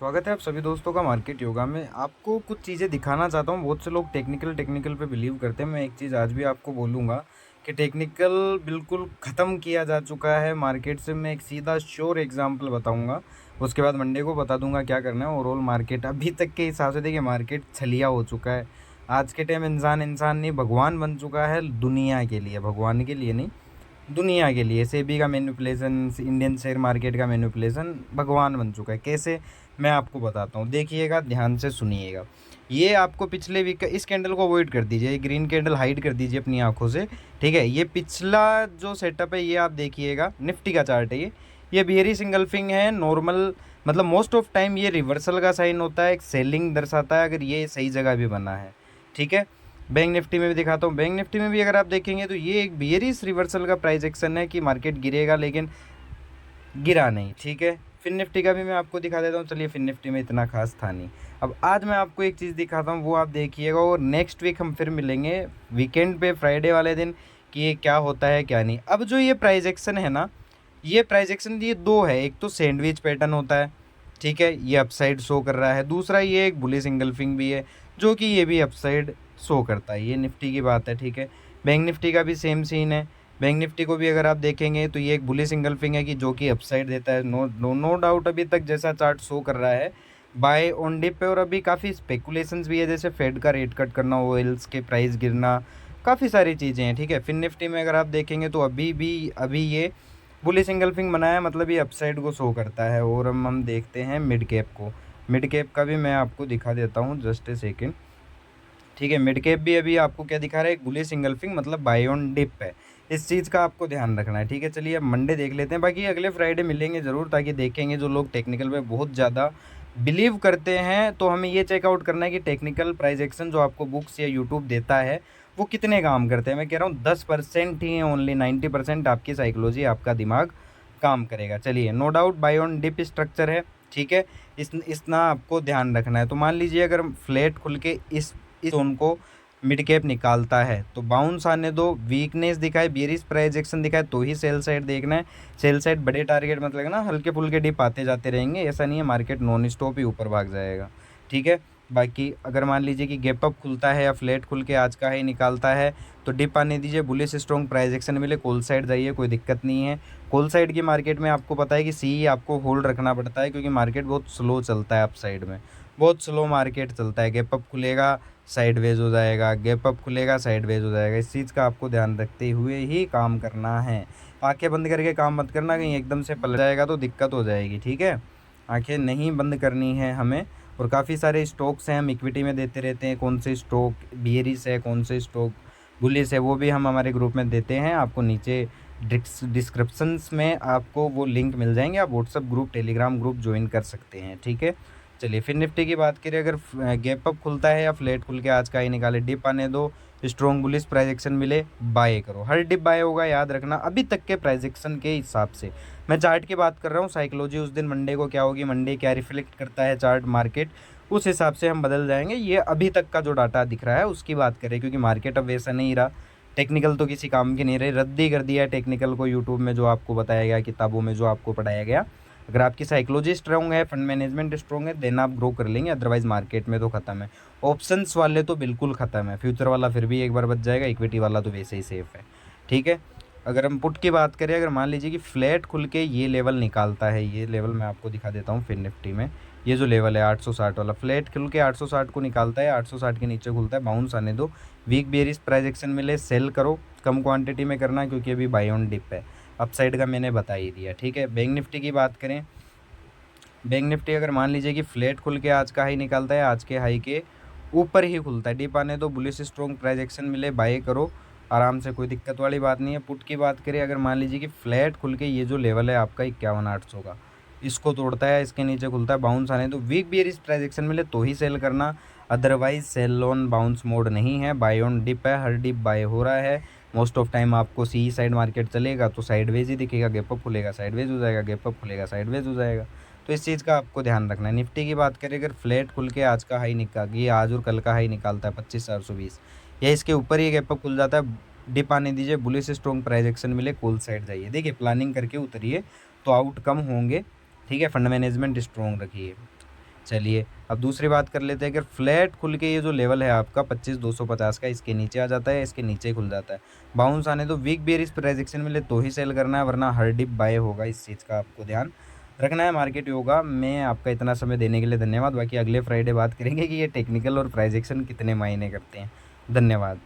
स्वागत है आप सभी दोस्तों का मार्केट योगा में। आपको कुछ चीज़ें दिखाना चाहता हूँ। बहुत से लोग टेक्निकल पे बिलीव करते हैं। मैं एक चीज़ आज भी आपको बोलूँगा कि टेक्निकल बिल्कुल ख़त्म किया जा चुका है मार्केट से। मैं एक सीधा श्योर एग्जांपल बताऊँगा, उसके बाद मंडे को बता दूँगा क्या करना है। ओवरऑल मार्केट अभी तक के हिसाब से देखिए, मार्केट छलिया हो चुका है। आज के टाइम इंसान नहीं, भगवान बन चुका है दुनिया के लिए, भगवान के लिए नहीं, दुनिया के लिए। सेबी का मैनिपुलेशन, इंडियन शेयर मार्केट का मैनिपुलेशन, भगवान बन चुका है। कैसे, मैं आपको बताता हूँ, देखिएगा, ध्यान से सुनिएगा। ये आपको पिछले वीक का, इस कैंडल को अवॉइड कर दीजिए, ये ग्रीन कैंडल हाइड कर दीजिए अपनी आंखों से, ठीक है। ये पिछला जो सेटअप है ये आप देखिएगा, निफ्टी का चार्ट है ये बियरी सिंगल्फिंग है नॉर्मल। मतलब मोस्ट ऑफ टाइम ये रिवर्सल का साइन होता है, एक सेलिंग दर्शाता है अगर ये सही जगह भी बना है, ठीक है। बैंक निफ्टी में भी दिखाता हूँ। बैंक निफ्टी में भी अगर आप देखेंगे तो ये एक बियरिश रिवर्सल का प्राइस एक्शन है कि मार्केट गिरेगा, लेकिन गिरा नहीं, ठीक है। फिन निफ्टी का भी मैं आपको दिखा देता हूँ। चलिए, फिन निफ्टी में इतना खास था नहीं। अब आज मैं आपको एक चीज़ दिखाता हूँ, वो आप देखिएगा, और नेक्स्ट वीक हम फिर मिलेंगे वीकेंड पे, फ्राइडे वाले दिन, कि ये क्या होता है क्या नहीं। अब जो ये प्राइस एक्शन है ना, ये प्राइस एक्शन ये दो है। एक तो सैंडविच पैटर्न होता है, ठीक है, ये अपसाइड शो कर रहा है। दूसरा ये एक बुलिश इंगल्फिंग भी है, जो कि ये भी अपसाइड शो करता है। ये निफ्टी की बात है, ठीक है। बैंक निफ्टी का भी सेम सीन है। बैंक निफ्टी को भी अगर आप देखेंगे तो ये एक बुलिश इंगल्फिंग है कि जो कि अपसाइड देता है। नो डाउट अभी तक जैसा चार्ट शो कर रहा है, बाय ऑन डिप पे। और अभी काफ़ी स्पेकुलेशंस भी है, जैसे फेड का रेट कट करना, ऑयल्स के प्राइस गिरना, काफ़ी सारी चीज़ें हैं, ठीक है। फिन निफ्टी में अगर आप देखेंगे तो अभी ये बुलिश इंगल्फिंग बनाया है, मतलब ये अपसाइड को शो करता है। और हम देखते हैं मिड कैप को। मिड कैप का भी मैं आपको दिखा देता हूँ, जस्ट ए सेकेंड, ठीक है। मिड कैप भी अभी आपको क्या दिखा रहा है, एक बुलिश इंगल्फिंग, मतलब बाय ऑन डिप है। इस चीज़ का आपको ध्यान रखना है, ठीक है। चलिए अब मंडे देख लेते हैं। बाकी अगले फ्राइडे मिलेंगे ज़रूर, ताकि देखेंगे जो लोग टेक्निकल पे बहुत ज़्यादा बिलीव करते हैं, तो हमें ये चेकआउट करना है कि टेक्निकल प्राइस एक्शन जो आपको बुक्स या यूट्यूब देता है वो कितने काम करते हैं। मैं कह रहा हूँ 10% ही, ओनली 90% आपकी साइकोलॉजी, आपका दिमाग काम करेगा। चलिए, no doubt buy on dip structure है, ठीक है। इतना आपको ध्यान रखना है। तो मान लीजिए अगर फ्लैट खुल के इस जोन को मिड कैप निकालता है तो बाउंस आने दो, वीकनेस दिखाए, बेयरिश प्राइस एक्शन दिखाए तो ही सेल साइड देखना है। सेल साइड बड़े टारगेट मत लगना, हल्के फुल्के डिप आते जाते रहेंगे, ऐसा नहीं है मार्केट नॉन स्टॉप ही ऊपर भाग जाएगा, ठीक है। बाकी अगर मान लीजिए कि गैप अप खुलता है या फ्लैट खुल के आज का ही निकालता है तो डिप आने दीजिए, बुलिश स्ट्रॉन्ग प्राइस एक्शन मिले, कॉल साइड जाइए, कोई दिक्कत नहीं है। कॉल साइड की मार्केट में आपको पता है कि सी आपको होल्ड रखना पड़ता है, क्योंकि मार्केट बहुत स्लो चलता है, अप साइड में बहुत स्लो मार्केट चलता है। गैप अप खुलेगा, साइडवेज हो जाएगा, गैप अप खुलेगा, साइडवेज हो जाएगा। इस चीज़ का आपको ध्यान रखते हुए ही काम करना है। आंखें बंद करके काम मत करना, कहीं एकदम से पलट जाएगा तो दिक्कत हो जाएगी, ठीक है। आंखें नहीं बंद करनी है हमें। और काफ़ी सारे स्टॉक्स हैं, हम इक्विटी में देते रहते हैं, कौन से स्टॉक बियरिश है, कौन से स्टॉक बुलिश है, वो भी हम हमारे ग्रुप में देते हैं। आपको नीचे डिस्क्रिप्शंस में आपको वो लिंक मिल जाएंगे, आप WhatsApp group, Telegram group join कर सकते हैं, ठीक है। चलिए, फिर निफ्टी की बात करें, अगर गैप अप खुलता है या फ्लैट खुल के आज का ही निकाले, डिप आने दो, स्ट्रॉन्ग बुलिश प्राइस एक्शन मिले, बाय करो। हर डिप बाय होगा, याद रखना, अभी तक के प्राइस एक्शन के हिसाब से। मैं चार्ट की बात कर रहा हूँ, साइकोलॉजी उस दिन मंडे को क्या होगी, मंडे क्या रिफ्लेक्ट करता है चार्ट मार्केट, उस हिसाब से हम बदल जाएंगे। ये अभी तक का जो डाटा दिख रहा है उसकी बात करें, क्योंकि मार्केट अब वैसा नहीं रहा। टेक्निकल तो किसी काम की नहीं रही, रद्दी कर दिया है टेक्निकल को यूट्यूब में, जो आपको बताया गया, किताबों में जो आपको पढ़ाया गया। अगर आपकी साइकोलॉजी स्ट्रॉन्ग है, फंड मैनेजमेंट स्ट्रॉन्ग है, देन आप ग्रो कर लेंगे, अदरवाइज मार्केट में तो खत्म है। ऑप्शंस वाले तो बिल्कुल खत्म है, फ्यूचर वाला फिर भी एक बार बच जाएगा, इक्विटी वाला तो वैसे ही सेफ है, ठीक है। अगर हम पुट की बात करें, अगर मान लीजिए कि फ्लैट खुल के ये लेवल निकालता है, ये लेवल मैं आपको दिखा देता हूँ फिर निफ्टी में, ये जो लेवल है 860 वाला, फ्लैट खुल के 860 को निकालता है, 860 के नीचे खुलता है, बाउंस आने दो, वीक बेयरिश प्राइस एक्शन मिले, सेल करो, कम क्वांटिटी में करना, क्योंकि अभी बाय ऑन डिप है। अपसाइड का मैंने बता ही दिया, ठीक है। बैंक निफ्टी की बात करें, बैंक निफ्टी अगर मान लीजिए कि फ्लैट खुल के आज का हाई निकालता है, आज के हाई के ऊपर ही खुलता है, डिप आने दो, बुलिश स्ट्रॉन्ग प्राइस एक्शन मिले, बाय करो आराम से, कोई दिक्कत वाली बात नहीं है। पुट की बात करें, अगर मान लीजिए कि फ्लैट खुल के ये जो लेवल है आपका 51,800 का, इसको तोड़ता है, इसके नीचे खुलता है, बाउंस आने तो वीक बेयरिश प्राइस एक्शन मिले तो ही सेल करना, otherwise sell on bounce mode नहीं है, बाय ऑन डिप है, हर डिप बाय हो रहा है। मोस्ट ऑफ टाइम आपको सी साइड मार्केट चलेगा तो साइडवेज ही दिखेगा, गैप अप खुलेगा साइडवेज हो जाएगा, गैप अप खुलेगा साइडवेज हो जाएगा। तो इस चीज़ का आपको ध्यान रखना है। निफ्टी की बात करें, अगर फ्लैट खुल के आज का हाई निकाल, ये आज और कल का हाई निकालता है 25,420, या इसके ऊपर ही गैप अप खुल जाता है, डिप आने दीजिए, बुलिश स्ट्रॉन्ग प्राइस एक्शन मिले, कॉल साइड जाइए। देखिए, प्लानिंग करके उतरिए तो आउटकम होंगे, ठीक है। फंड मैनेजमेंट स्ट्रॉन्ग रखिए। चलिए अब दूसरी बात कर लेते हैं। अगर फ्लैट खुल के ये जो लेवल है आपका 25,250 का, इसके नीचे आ जाता है, इसके नीचे खुल जाता है, बाउंस आने तो वीक बेयरिश प्राइजेक्शन मिले तो ही सेल करना है, वरना हर डिप बाय होगा। इस चीज़ का आपको ध्यान रखना है। मार्केट योगा में आपका इतना समय देने के लिए धन्यवाद। बाकी अगले फ्राइडे बात करेंगे कि ये टेक्निकल और प्राइजेक्शन कितने मायने करते हैं। धन्यवाद।